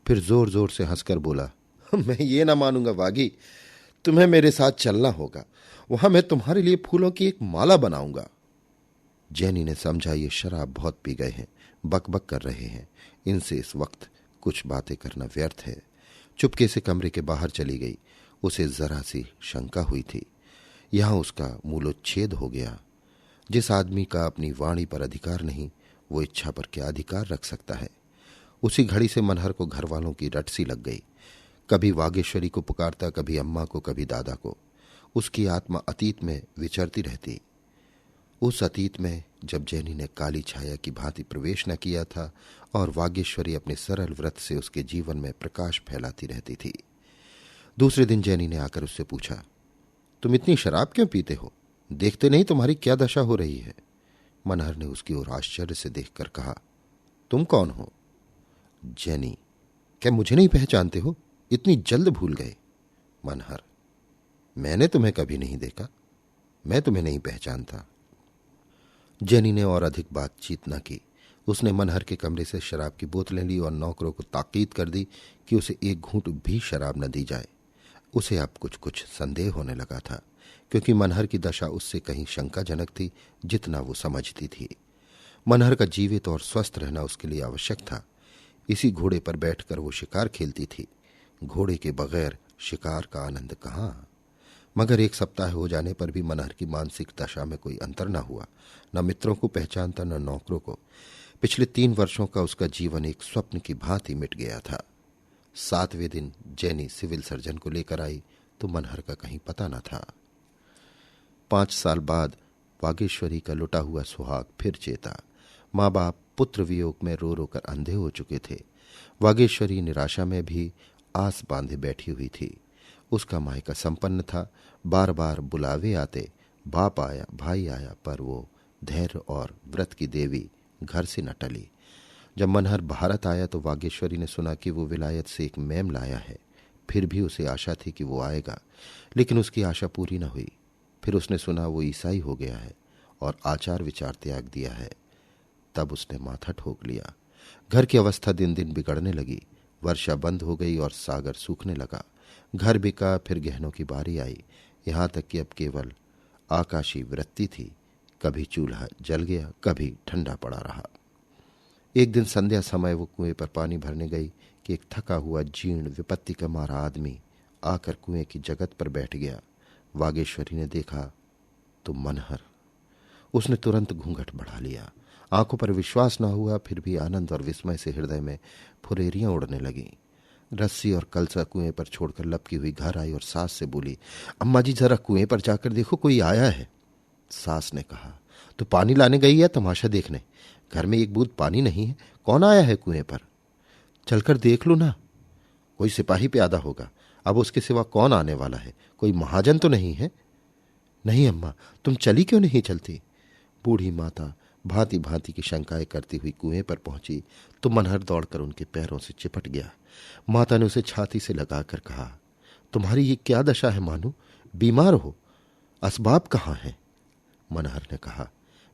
फिर जोर जोर से हंसकर बोला, मैं ये ना मानूंगा वागी, तुम्हें मेरे साथ चलना होगा। वहां मैं तुम्हारे लिए फूलों की एक माला बनाऊंगा। जेनी ने समझा ये शराब बहुत पी गए हैं, बकबक कर रहे हैं, इनसे इस वक्त कुछ बातें करना व्यर्थ है। चुपके से कमरे के बाहर चली गई। उसे जरा सी शंका हुई थी। यहां उसका मूलोच्छेद हो गया। जिस आदमी का अपनी वाणी पर अधिकार नहीं, वो इच्छा पर क्या अधिकार रख सकता है? उसी घड़ी से मनहर को घर वालों की रट सी लग गई। कभी वागेश्वरी को पुकारता, कभी अम्मा को, कभी दादा को। उसकी आत्मा अतीत में विचरती रहती। उस अतीत में जब जेनी ने काली छाया की भांति प्रवेश न किया था और वागेश्वरी अपने सरल व्रत से उसके जीवन में प्रकाश फैलाती रहती थी। दूसरे दिन जेनी ने आकर उससे पूछा, तुम इतनी शराब क्यों पीते हो? देखते नहीं तुम्हारी क्या दशा हो रही है? मनहर ने उसकी ओर आश्चर्य से देखकर कहा, तुम कौन हो? जेनी, क्या मुझे नहीं पहचानते हो? इतनी जल्द भूल गए? मनहर, मैंने तुम्हें कभी नहीं देखा, मैं तुम्हें नहीं पहचानता। जेनी ने और अधिक बातचीत न की। उसने मनहर के कमरे से शराब की बोतलें ली और नौकरों को ताकीद कर दी कि उसे एक घूंट भी शराब न दी जाए। उसे अब कुछ कुछ संदेह होने लगा था, क्योंकि मनहर की दशा उससे कहीं शंकाजनक थी जितना वो समझती थी। मनहर का जीवित और स्वस्थ रहना उसके लिए आवश्यक था। इसी घोड़े पर बैठकर वो शिकार खेलती थी। घोड़े के बगैर शिकार का आनंद कहाँ। मगर एक सप्ताह हो जाने पर भी मनहर की मानसिक दशा में कोई अंतर न हुआ। न मित्रों को पहचानता, न नौकरों को। पिछले 3 वर्षों का उसका जीवन एक स्वप्न की भांति मिट गया था। 7वें दिन जेनी सिविल सर्जन को लेकर आई तो मनहर का कहीं पता न था। 5 साल बाद वागेश्वरी का लुटा हुआ सुहाग फिर चेता। माँ बाप पुत्र वियोग में रो रो कर अंधे हो चुके थे। वागेश्वरी निराशा में भी आस बांधे बैठी हुई थी। उसका मायका संपन्न था। बार बार बुलावे आते, बाप आया, भाई आया, पर वो धैर्य और व्रत की देवी घर से न टली। जब मनहर भारत आया तो वागेश्वरी ने सुना कि वो विलायत से एक मेम लाया है। फिर भी उसे आशा थी कि वो आएगा, लेकिन उसकी आशा पूरी न हुई। फिर उसने सुना वो ईसाई हो गया है और आचार विचार त्याग दिया है। तब उसने माथा ठोक लिया। घर की अवस्था दिन दिन बिगड़ने लगी। वर्षा बंद हो गई और सागर सूखने लगा। घर बिका, फिर गहनों की बारी आई। यहां तक कि अब केवल आकाशी वृत्ति थी। कभी चूल्हा जल गया, कभी ठंडा पड़ा रहा। एक दिन संध्या समय वो कुएं पर पानी भरने गई कि एक थका हुआ जीर्ण विपत्ति का मारा आदमी आकर कुएं की जगत पर बैठ गया। वागेश्वरी ने देखा तो मनहर। उसने तुरंत घूंघट बढ़ा लिया। आंखों पर विश्वास न हुआ, फिर भी आनंद और विस्मय से हृदय में फुरेरियां उड़ने लगीं। रस्सी और कलसा कुएं पर छोड़कर लपकी हुई घर आई और सास से बोली, अम्मा जी जरा कुएं पर जाकर देखो, कोई आया है। सास ने कहा, तो पानी लाने गई है तमाशा देखने? घर में एक बूंद पानी नहीं है। कौन आया है कुएं पर? चलकर देख लो ना। कोई सिपाही प्यादा होगा। अब उसके सिवा कौन आने वाला है? कोई महाजन तो नहीं है? नहीं अम्मा, तुम चली क्यों नहीं चलती? बूढ़ी माता भांति भांति की शंकाएं करती हुई कुएं पर पहुंची तो मनहर दौड़कर उनके पैरों से चिपट गया। माता ने उसे छाती से लगाकर कहा, तुम्हारी ये क्या दशा है मानू? बीमार हो? असबाब कहाँ हैं? मनहर ने कहा,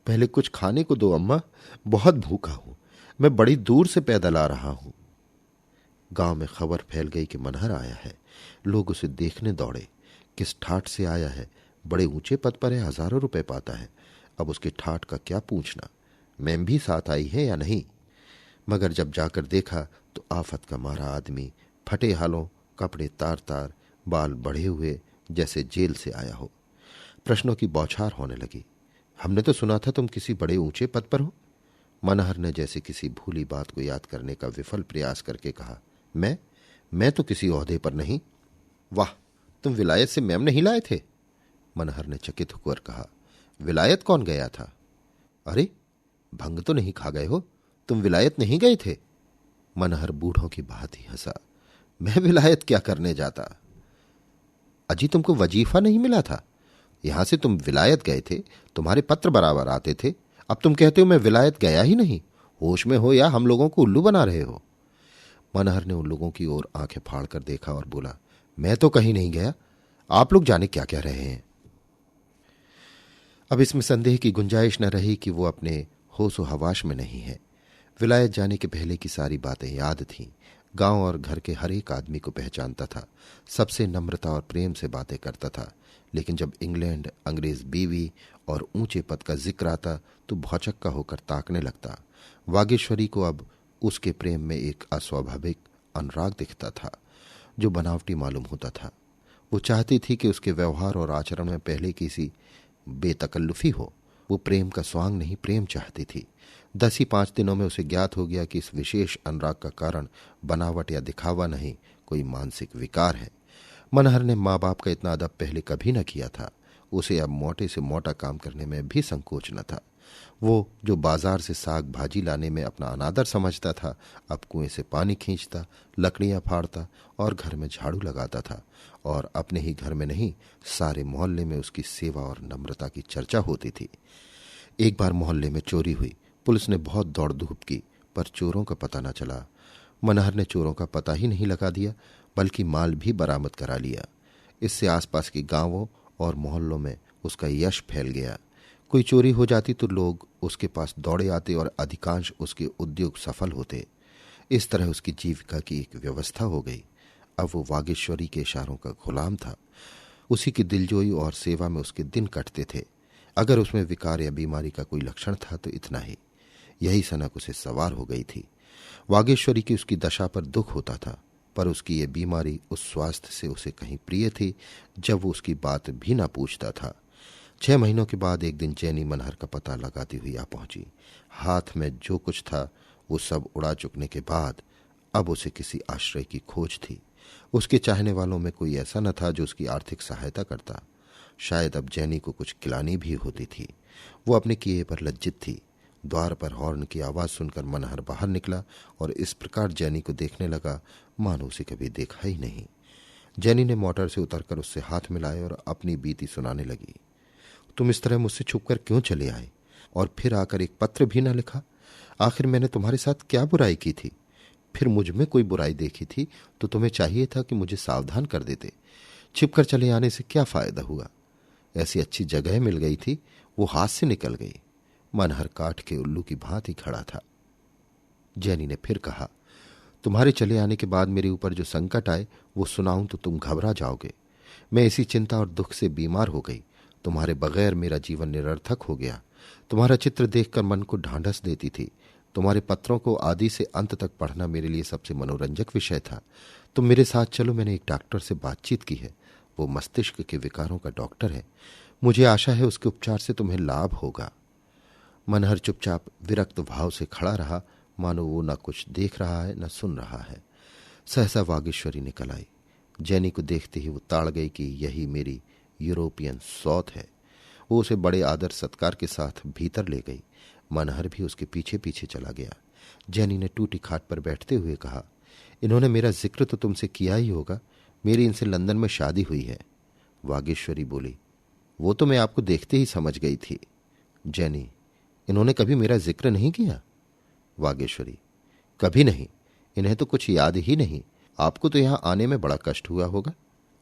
पहले कुछ खाने को दो अम्मा, बहुत भूखा हूं। मैं बड़ी दूर से पैदल आ रहा हूं। गांव में खबर फैल गई कि मनहर आया है। लोग उसे देखने दौड़े। किस ठाठ से आया है? बड़े ऊंचे पद पर है, हजारों रुपए पाता है। अब उसके ठाठ का क्या पूछना? मैम भी साथ आई है या नहीं? मगर जब जाकर देखा तो आफत का मारा आदमी, फटे हालों, कपड़े तार तार, बाल बढ़े हुए, जैसे जेल से आया हो। प्रश्नों की बौछार होने लगी। हमने तो सुना था तुम किसी बड़े ऊंचे पद पर हो। मनहर ने जैसे किसी भूली बात को याद करने का विफल प्रयास करके कहा, मैं तो किसी ओहदे पर नहीं। वाह, तुम विलायत से मैम नहीं लाए थे? मनहर ने चकित होकर कहा, विलायत कौन गया था? अरे, भंग तो नहीं खा गए हो? तुम विलायत नहीं गए थे? मनहर बूढ़ों की भांति हंसा। मैं विलायत क्या करने जाता? अजी, तुमको वजीफा नहीं मिला था? यहां से तुम विलायत गए थे, तुम्हारे पत्र बराबर आते थे। अब तुम कहते हो मैं विलायत गया ही नहीं। होश में हो या हम लोगों को उल्लू बना रहे हो? मनहर ने उन लोगों की ओर आंखें फाड़कर देखा और बोला, मैं तो कहीं नहीं गया। आप लोग जाने क्या कह रहे हैं। अब इसमें संदेह की गुंजाइश न रही कि वो अपने होशो हवाश में नहीं है। विलायत जाने के पहले की सारी बातें याद थीं। गांव और घर के हर एक आदमी को पहचानता था। सबसे नम्रता और प्रेम से बातें करता था। लेकिन जब इंग्लैंड, अंग्रेज बीवी और ऊंचे पद का जिक्र आता तो भौचक्का होकर ताकने लगता। वागेश्वरी को अब उसके प्रेम में एक अस्वाभाविक अनुराग दिखता था जो बनावटी मालूम होता था। वो चाहती थी कि उसके व्यवहार और आचरण में पहले किसी बेतकल्लुफी हो। वो प्रेम का स्वांग नहीं, प्रेम चाहती थी। 10 ही 5 दिनों में उसे ज्ञात हो गया कि इस विशेष अनुराग का कारण बनावट या दिखावा नहीं, कोई मानसिक विकार है। मनहर ने माँ बाप का इतना अदब पहले कभी न किया था। उसे अब मोटे से मोटा काम करने में भी संकोच न था। वो जो बाजार से साग भाजी लाने में अपना अनादर समझता था, अब कुएं से पानी खींचता, लकड़ियां फाड़ता और घर में झाड़ू लगाता था। और अपने ही घर में नहीं, सारे मोहल्ले में उसकी सेवा और नम्रता की चर्चा होती थी। एक बार मोहल्ले में चोरी हुई। पुलिस ने बहुत दौड़ धूप की, पर चोरों का पता न चला। मनहर ने चोरों का पता ही नहीं लगा दिया, बल्कि माल भी बरामद करा लिया। इससे आसपास के गांवों और मोहल्लों में उसका यश फैल गया। कोई चोरी हो जाती तो लोग उसके पास दौड़े आते और अधिकांश उसके उद्योग सफल होते। इस तरह उसकी जीविका की एक व्यवस्था हो गई। अब वो वागेश्वरी के इशारों का गुलाम था। उसी की दिलजोई और सेवा में उसके दिन कटते थे। अगर उसमें विकार या बीमारी का कोई लक्षण था तो इतना ही। यही सनक उसे सवार हो गई थी। वागेश्वरी की उसकी दशा पर दुख होता था, पर उसकी ये बीमारी उस स्वास्थ्य से उसे कहीं प्रिय थी जब वो उसकी बात भी ना पूछता था। 6 महीनों के बाद एक दिन जैनी मनहर का पता लगाती हुई आ पहुंची। हाथ में जो कुछ था वो सब उड़ा चुकने के बाद अब उसे किसी आश्रय की खोज थी। उसके चाहने वालों में कोई ऐसा न था जो उसकी आर्थिक सहायता करता। शायद अब जैनी को कुछ खिलानी भी होती थी। वो अपने किए पर लज्जित थी। द्वार पर हॉर्न की आवाज सुनकर मनहर बाहर निकला और इस प्रकार जैनी को देखने लगा मानो उसे कभी देखा ही नहीं। जैनी ने मोटर से उतरकर उससे हाथ मिलाए और अपनी बीती सुनाने लगी। तुम इस तरह मुझसे छुपकर क्यों चले आए और फिर आकर एक पत्र भी न लिखा? आखिर मैंने तुम्हारे साथ क्या बुराई की थी? फिर मुझ में कोई बुराई देखी थी तो तुम्हें चाहिए था कि मुझे सावधान कर देते। छिपकर चले आने से क्या फायदा हुआ? ऐसी अच्छी जगह मिल गई थी, वो हाथ से निकल गई। मनहर काठ के उल्लू की भांति खड़ा था। जैनी ने फिर कहा, तुम्हारे चले आने के बाद मेरे ऊपर जो संकट आए वो सुनाऊं तो तुम घबरा जाओगे। मैं इसी चिंता और दुख से बीमार हो गई। तुम्हारे बगैर मेरा जीवन निरर्थक हो गया। तुम्हारा चित्र देखकर मन को ढांढस देती थी। तुम्हारे पत्रों को आदि से अंत तक पढ़ना मेरे लिए सबसे मनोरंजक विषय था। तुम मेरे साथ चलो। मैंने एक डॉक्टर से बातचीत की है। वो मस्तिष्क के विकारों का डॉक्टर है। मुझे आशा है उसके उपचार से तुम्हें लाभ होगा। मनहर चुपचाप विरक्त भाव से खड़ा रहा, मानो वो न कुछ देख रहा है न सुन रहा है। सहसा वागेश्वरी निकल आई। जैनी को देखते ही वो ताड़ गई कि यही मेरी यूरोपियन सौत है। वो उसे बड़े आदर सत्कार के साथ भीतर ले गई। मनहर भी उसके पीछे पीछे चला गया। जैनी ने टूटी खाट पर बैठते हुए कहा, इन्होंने मेरा जिक्र तो तुमसे किया ही होगा। मेरी इनसे लंदन में शादी हुई है। वागेश्वरी बोली, वो तो मैं आपको देखते ही समझ गई थी। जैनी, इन्होंने कभी मेरा जिक्र नहीं किया? वागेश्वरी, कभी नहीं। इन्हें तो कुछ याद ही नहीं। आपको तो यहां आने में बड़ा कष्ट हुआ होगा।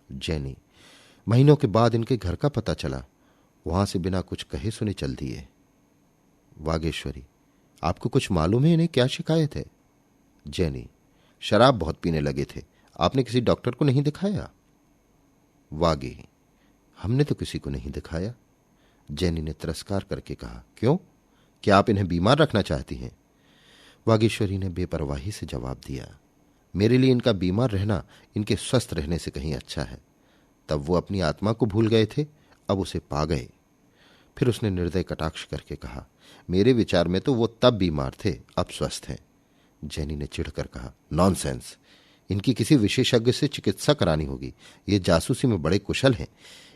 जैनी, महीनों के बाद इनके घर का पता चला। वहां से बिना कुछ कहे सुने चल दिए। वागेश्वरी, आपको कुछ मालूम है इन्हें क्या शिकायत है? जैनी, शराब बहुत पीने लगे थे। आपने किसी डॉक्टर को नहीं दिखाया? वागे, हमने तो किसी को नहीं दिखाया। जैनी ने तिरस्कार करके कहा, क्यों? क्या आप इन्हें बीमार रखना चाहती हैं? वागेश्वरी ने बेपरवाही से जवाब दिया, मेरे लिए इनका बीमार रहना इनके स्वस्थ रहने से कहीं अच्छा है। तब वो अपनी आत्मा को भूल गए थे, अब उसे पा गए। फिर उसने निर्दय कटाक्ष करके कहा, मेरे विचार में तो वो तब बीमार थे, अब स्वस्थ हैं। जैनी ने चिढ़कर कहा, नॉनसेंस। इनकी किसी विशेषज्ञ से चिकित्सा करानी होगी। ये जासूसी में बड़े कुशल हैं।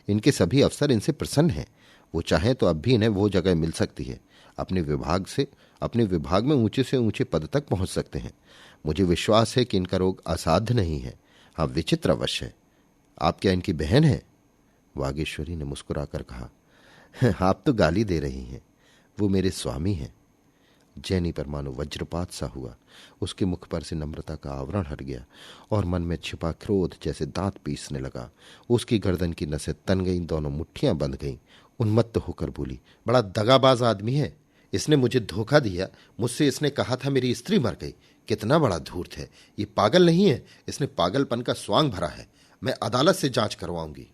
इनके सभी अफसर इनसे प्रसन्न हैं। वो चाहें तो अब भी इन्हें वो जगह मिल सकती है। अपने विभाग में ऊंचे से ऊंचे पद तक पहुंच सकते हैं। मुझे विश्वास है कि इनका रोग असाध्य नहीं है। हाँ, विचित्र अवश्य है। आप क्या इनकी बहन हैं? वागेश्वरी ने मुस्कुराकर कहा, आप तो गाली दे रही हैं। वो मेरे स्वामी हैं। जैनी पर मानो वज्रपात सा हुआ। उसके मुख पर से नम्रता का आवरण हट गया और मन में छिपा क्रोध जैसे दांत पीसने लगा। उसकी गर्दन की नसें तन गईं, दोनों मुट्ठियां बंध गईं। उन्मत्त होकर बोली, बड़ा दगाबाज आदमी है। इसने मुझे धोखा दिया। मुझसे इसने कहा था मेरी स्त्री मर गई। कितना बड़ा धूर्त है। ये पागल नहीं है, इसने पागलपन का स्वांग भरा है। मैं अदालत से जांच करवाऊंगी।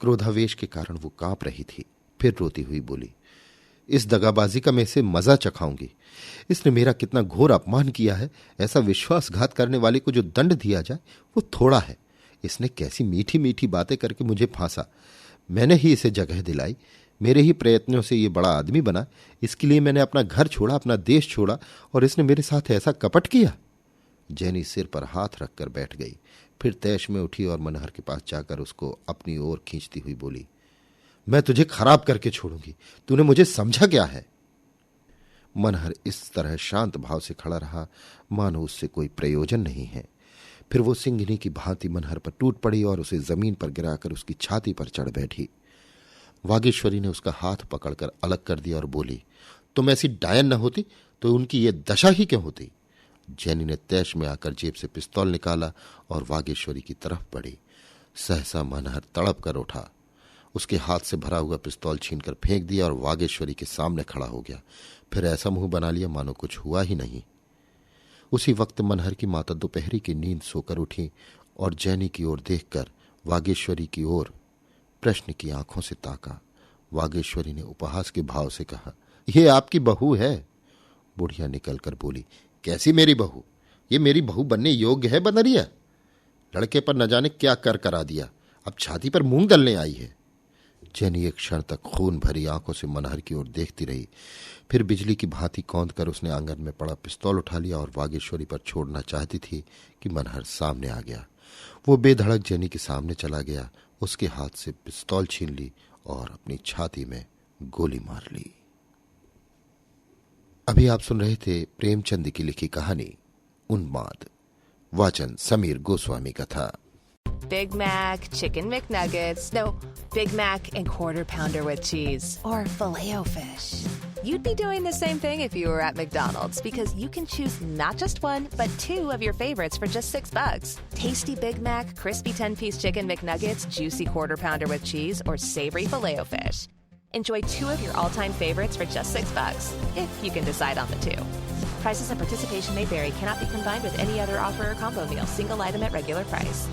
क्रोधावेश के कारण वो कांप रही थी। फिर रोती हुई बोली, इस दगाबाजी का मैं इसे मजा चखाऊंगी। इसने मेरा कितना घोर अपमान किया है। ऐसा विश्वासघात करने वाले को जो दंड दिया जाए वो थोड़ा है। इसने कैसी मीठी मीठी बातें करके मुझे फांसा। मैंने ही इसे जगह दिलाई। मेरे ही प्रयत्नों से ये बड़ा आदमी बना। इसके लिए मैंने अपना घर छोड़ा, अपना देश छोड़ा, और इसने मेरे साथ ऐसा कपट किया। जैनी सिर पर हाथ रखकर बैठ गई। फिर तैश में उठी और मनहर के पास जाकर उसको अपनी ओर खींचती हुई बोली, मैं तुझे खराब करके छोड़ूंगी। तूने मुझे समझा क्या है? मनहर इस तरह शांत भाव से खड़ा रहा मानो उससे कोई प्रयोजन नहीं है। फिर वो सिंघनी की भांति मनहर पर टूट पड़ी और उसे जमीन पर गिराकर उसकी छाती पर चढ़ बैठी। वागेश्वरी ने उसका हाथ पकड़कर अलग कर दिया और बोली, तुम ऐसी डायन न होती तो उनकी ये दशा ही क्यों होती? जेनी ने तैश में आकर जेब से पिस्तौल निकाला और वागेश्वरी की तरफ बढ़ी। सहसा मनहर तड़प कर उठा, उसके हाथ से भरा हुआ पिस्तौल छीनकर फेंक दिया और वागेश्वरी के सामने खड़ा हो गया। फिर ऐसा मुंह बना लिया मानो कुछ हुआ ही नहीं। उसी वक्त मनहर की माता दोपहरी की नींद सोकर उठी और जैनी की ओर देखकर वागेश्वरी की ओर प्रश्न की आंखों से ताका। वागेश्वरी ने उपहास के भाव से कहा, यह आपकी बहू है? बुढ़िया निकलकर बोली, कैसी मेरी बहू? ये मेरी बहू बनने योग्य है बनरिया? लड़के पर न जाने क्या कर करा दिया, अब छाती पर मूंग दलने आई है। जैनी एक क्षण तक खून भरी आंखों से मनहर की ओर देखती रही। फिर बिजली की भांति कौंध कर उसने आंगन में पड़ा पिस्तौल उठा लिया और वागेश्वरी पर छोड़ना चाहती थी कि मनहर सामने आ गया। वो बेधड़क जैनी के सामने चला गया, उसके हाथ से पिस्तौल छीन ली और अपनी छाती में गोली मार ली। अभी आप सुन रहे थे प्रेमचंद की लिखी कहानी उन्माद। वाचन समीर गोस्वामी का था। Big Mac, Chicken McNuggets, no, Big Mac and Quarter Pounder with cheese. Or Filet-O-Fish. You'd be doing the same thing if you were at McDonald's because you can choose not just one, but 2 of your favorites for just $6. Tasty Big Mac, crispy 10-piece Chicken McNuggets, juicy Quarter Pounder with cheese, or savory Filet-O-Fish. Enjoy 2 of your all-time favorites for just $6, if you can decide on the 2. Prices and participation may vary. Cannot be combined with any other offer or combo meal. Single item at regular price.